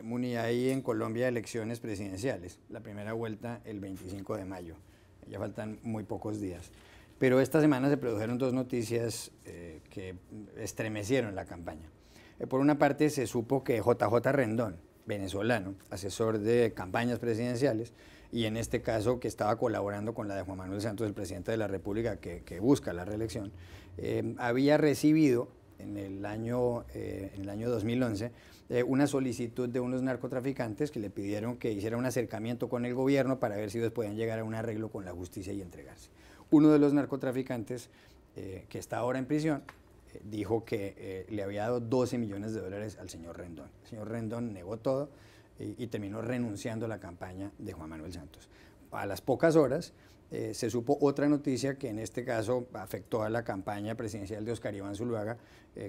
Muni, hay en Colombia elecciones presidenciales, la primera vuelta el 25 de mayo, ya faltan muy pocos días. Pero esta semana se produjeron dos noticias que estremecieron la campaña. Por una parte se supo que JJ Rendón, venezolano, asesor de campañas presidenciales, y en este caso que estaba colaborando con la de Juan Manuel Santos, el presidente de la República que busca la reelección, había recibido en el año 2011 una solicitud de unos narcotraficantes que le pidieron que hiciera un acercamiento con el gobierno para ver si ellos podían llegar a un arreglo con la justicia y entregarse. Uno de los narcotraficantes, que está ahora en prisión, dijo que le había dado 12 millones de dólares al señor Rendón. El señor Rendón negó todo y terminó renunciando a la campaña de Juan Manuel Santos. A las pocas horas se supo otra noticia que en este caso afectó a la campaña presidencial de Oscar Iván Zuluaga,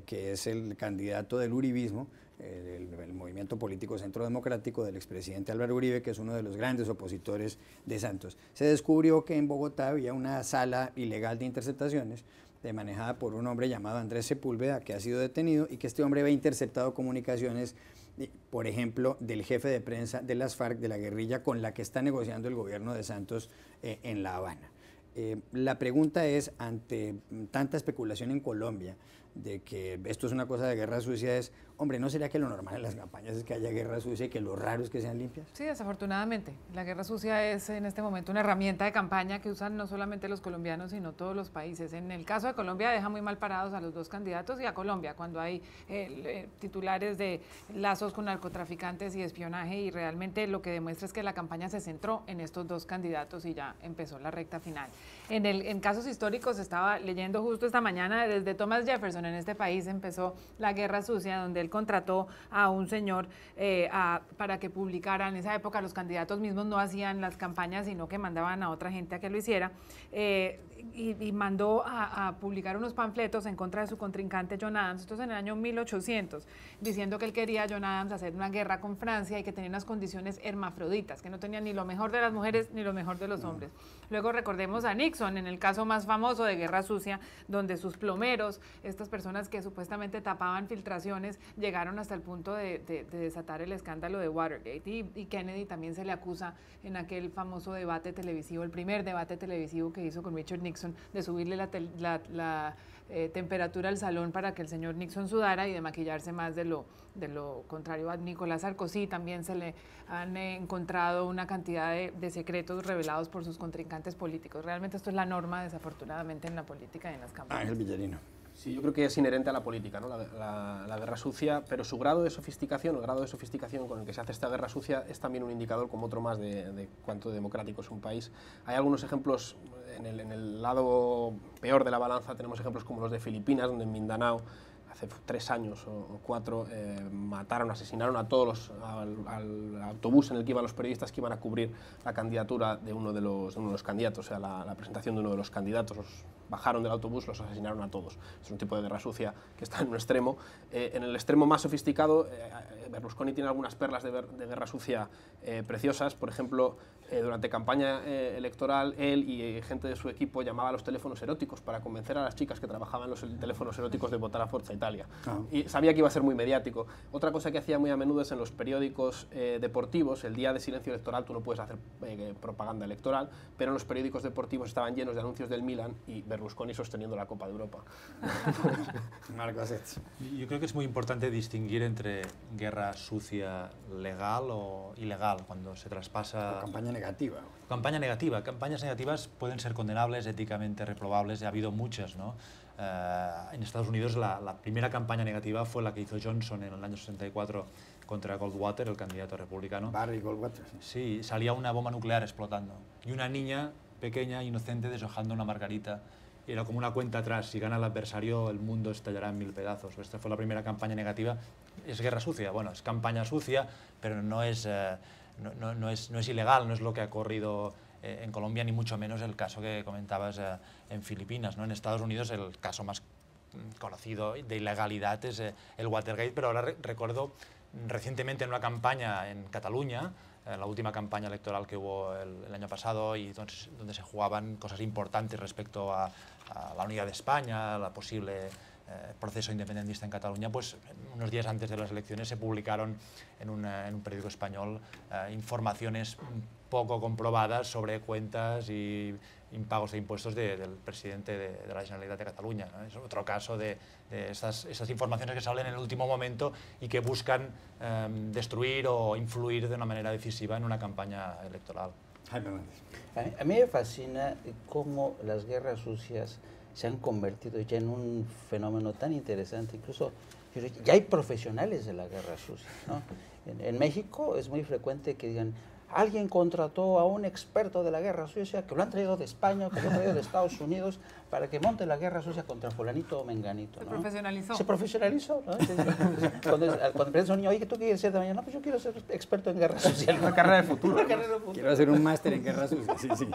que es el candidato del uribismo, el movimiento político Centro Democrático del expresidente Álvaro Uribe, que es uno de los grandes opositores de Santos. Se descubrió que en Bogotá había una sala ilegal de interceptaciones manejada por un hombre llamado Andrés Sepúlveda, que ha sido detenido, y que este hombre había interceptado comunicaciones, por ejemplo, del jefe de prensa de las FARC, de la guerrilla con la que está negociando el gobierno de Santos en La Habana. La pregunta es, ante tanta especulación en Colombia de que esto es una cosa de guerra sucia, es, hombre, ¿no sería que lo normal en las campañas es que haya guerra sucia y que lo raro es que sean limpias? Sí, desafortunadamente. La guerra sucia es en este momento una herramienta de campaña que usan no solamente los colombianos, sino todos los países. En el caso de Colombia deja muy mal parados a los dos candidatos y a Colombia cuando hay titulares de lazos con narcotraficantes y espionaje, y realmente lo que demuestra es que la campaña se centró en estos dos candidatos y ya empezó la recta final. En casos históricos, estaba leyendo justo esta mañana, desde Thomas Jefferson en este país empezó la guerra sucia, donde él contrató a un señor para que publicara. En esa época los candidatos mismos no hacían las campañas, sino que mandaban a otra gente a que lo hiciera, y mandó a publicar unos panfletos en contra de su contrincante John Adams, esto es en el año 1800, diciendo que él quería a John Adams hacer una guerra con Francia y que tenía unas condiciones hermafroditas, que no tenía ni lo mejor de las mujeres ni lo mejor de los hombres. Luego recordemos a Nixon en el caso más famoso de guerra sucia, donde sus plomeros, estas personas que supuestamente tapaban filtraciones, llegaron hasta el punto de desatar el escándalo de Watergate, y Kennedy también se le acusa en aquel famoso debate televisivo, el primer debate televisivo que hizo con Richard Nixon, de subirle la temperatura al salón para que el señor Nixon sudara y de maquillarse más de lo contrario. A Nicolás Sarkozy también se le han encontrado una cantidad de secretos revelados por sus contrincantes políticos. Realmente esto es la norma, desafortunadamente, en la política y en las campañas. Ángel Villarino. Sí, yo creo que es inherente a la política, ¿no? La guerra sucia, pero su grado de sofisticación, el grado de sofisticación con el que se hace esta guerra sucia es también un indicador como otro más de cuánto democrático es un país. Hay algunos ejemplos, en el lado peor de la balanza tenemos ejemplos como los de Filipinas, donde en Mindanao hace 3 años o 4 mataron, asesinaron a todos al autobús en el que iban los periodistas que iban a cubrir la candidatura de uno de los candidatos, o sea, la presentación de uno de los candidatos. Los bajaron del autobús, los asesinaron a todos. Es un tipo de guerra sucia que está en un extremo. En el extremo más sofisticado, Berlusconi tiene algunas perlas de guerra sucia preciosas. Por ejemplo, durante campaña electoral, él y gente de su equipo llamaba a los teléfonos eróticos para convencer a las chicas que trabajaban en los teléfonos eróticos de votar a Forza Italia. Y sabía que iba a ser muy mediático. Otra cosa que hacía muy a menudo es en los periódicos deportivos, el día de silencio electoral tú no puedes hacer propaganda electoral, pero en los periódicos deportivos estaban llenos de anuncios del Milan y Berlusconi sosteniendo la Copa de Europa. Marcos Etz. Yo creo que es muy importante distinguir entre guerra sucia legal o ilegal, cuando se traspasa... O campaña negativa. Campaña negativa. Campañas negativas pueden ser condenables, éticamente reprobables, y ha habido muchas, ¿no? En Estados Unidos la primera campaña negativa fue la que hizo Johnson en el año 64 contra Goldwater, el candidato republicano. Barry Goldwater. Sí, salía una bomba nuclear explotando y una niña pequeña, inocente, deshojando una margarita. Era como una cuenta atrás: si gana el adversario, el mundo estallará en 1000 pedazos. Esta fue la primera campaña negativa. Es guerra sucia, bueno, es campaña sucia, pero no es ilegal, no es lo que ha ocurrido en Colombia, ni mucho menos el caso que comentabas en Filipinas, ¿no? En Estados Unidos el caso más conocido de ilegalidad es el Watergate, pero ahora recuerdo recientemente en una campaña en Cataluña, la última campaña electoral que hubo el año pasado, y donde se jugaban cosas importantes respecto a la unidad de España, la posible proceso independentista en Cataluña, pues unos días antes de las elecciones se publicaron en un periódico español informaciones poco comprobadas sobre cuentas y impagos de impuestos del presidente de la Generalitat de Cataluña, ¿no? Es otro caso de estas informaciones que salen en el último momento y que buscan destruir o influir de una manera decisiva en una campaña electoral. A mí me fascina cómo las guerras sucias se han convertido ya en un fenómeno tan interesante. Incluso ya hay profesionales de la guerra sucia, ¿no? En México es muy frecuente que digan, alguien contrató a un experto de la guerra sucia que lo han traído de España, que lo han traído de Estados Unidos para que monte la guerra sucia contra fulanito o menganito, ¿no? Se profesionalizó. Se profesionalizó, ¿no? Cuando empieza un niño, oye, ¿tú qué quieres ser de mañana? No, pues yo quiero ser experto en guerra sucia. Una carrera de futuro. Una carrera de futuro. Quiero hacer un máster en guerra sucia, sí, sí.